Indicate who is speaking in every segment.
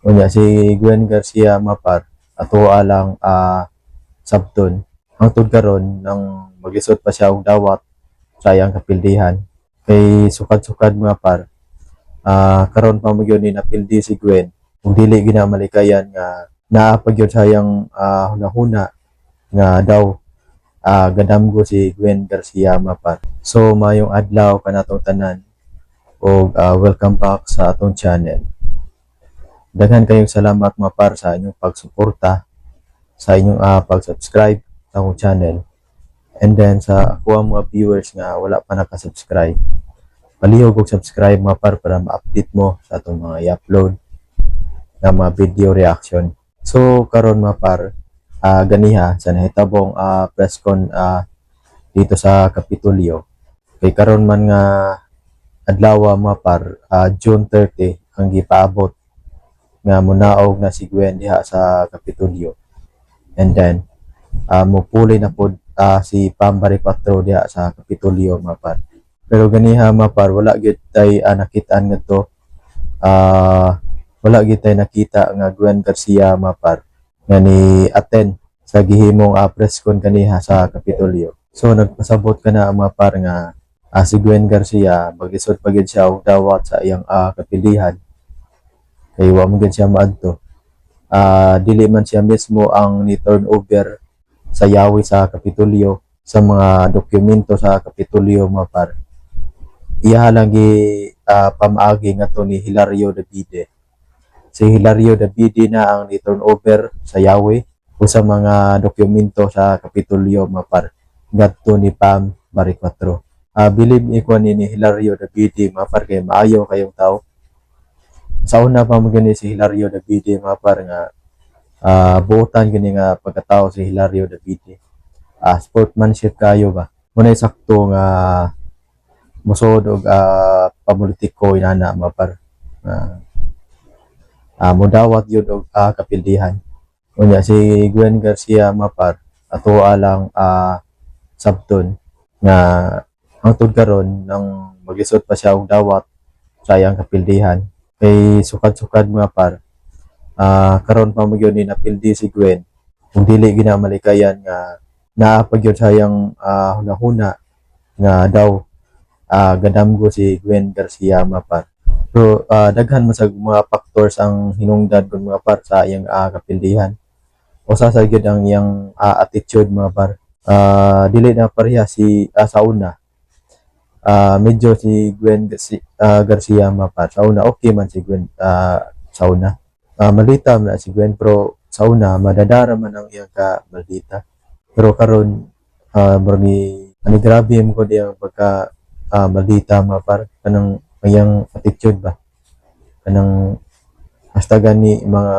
Speaker 1: Unya si Gwen Garcia Mapar ato alang sabton hangtod karon nang maglisod pa siya og dawat sa iyang kapildihan kay sukad-sukad mga par. Karon pa mo gyud ni napildi si Gwen kung dili gina malikayan nga naa pa gyud sa iyang hunahuna nga daw gadamgo si Gwen Garcia Mapar. So mayong adlaw kanatong tanan og welcome back sa atong channel. Daghan kayong salamat mapar sa inyong pagsuporta, sa inyong pag-subscribe sa akong channel. And then sa ako mga viewers nga wala pa naka-subscribe, palihog og subscribe mapar para ma-update mo sa atong mga i-upload nga mga video reaction. So karon mapar, ganiha sa nahitabong press con dito sa Kapitolyo. Kay karon man nga adlaw mapar, June 30 ang gipaabot nga munaog na si Gwen diha sa Kapitolyo. And then mupuli na pod si Pambari 4 diha sa Kapitolyo mapar. Pero ganiha mapar wala gyud tay nakitaan ngadto, wala gyud tay nakita nga Gwen Garcia mapar nga ni attend sa gihimong press con kaniha sa Kapitolyo. So nagpasabot kana mapar nga si Gwen Garcia maglisod pa gyud siya og dawat sa iyang kapilihan kay wa man gyud siya maadto. Dili man siya mismo ang ni turn over sa yawi sa Kapitolyo sa mga dokumento sa Kapitolyo mapar. Iya lang gi pamaagi ngadto ni Hilario Davide. Si Hilario Davide na ang ni turn over sa yawi o sa mga dokumento sa Kapitolyo mapar ngadto ni Pam Baricotro. Believe me ko ni Hilario Davide mapar kay maayo kayong tao. Sa una pa mo gani si Hilario Davide mapar nga buotan gani nga pagkatao si Hilario Davide. Sportsmanship kayo ba? Munay sakto nga musod og papolitiko inana mapar. Mudawat yun og kapildihan. Unya si Gwen Garcia mapar ato alang sabton nga hangtod karon nang maglisod pa siya og dawat sa iyang kapildihan kay sukad-sukad mga par. Karon pa mo gyud ni napildi si Gwen kung dili gina malikayan nga naa pa gyud sa iyang hunahuna nga daw gadamgo si Gwen Garcia mapar. So daghan man sa mga factors ang hinungdan kun mga par sa iyang kapildihan. Usa sa gyud ang iyang attitude mga par. Dili na pareha si sa una. Medyo si Gwen Garcia mapar sa una okay man si Gwen sa una. Malita man si Gwen pero sa una madadara man ang iyang maldita. Pero karon ni grabe mo ko diyang pagka maldita mapar kanang iyang attitude ba. Kanang hasta gani mga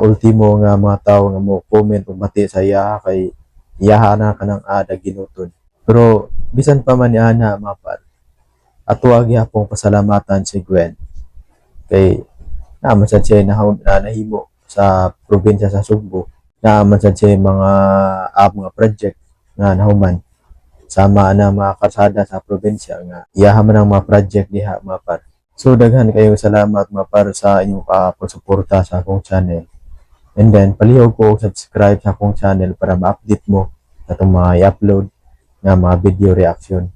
Speaker 1: ultimo nga mga tao nga mo comment ug bati sa iya kay iyaha na kanang daginuton. Pero bisan pa man ni ana mapar, ato gyapon pasalamatan si Gwen kay naman sad siya nahimo sa probinsya sa Sugbo. Naman sad siya mga project nga nahuman sama na mga kalsada sa probinsya nga iyaha man ang mga project diha mapar. So daghan kayong salamat mapar sa inyong pagsuporta sa akong channel. And then palihog ko subscribe sa akong channel para ma-update mo sa itong mga i-upload nga mga video reaction.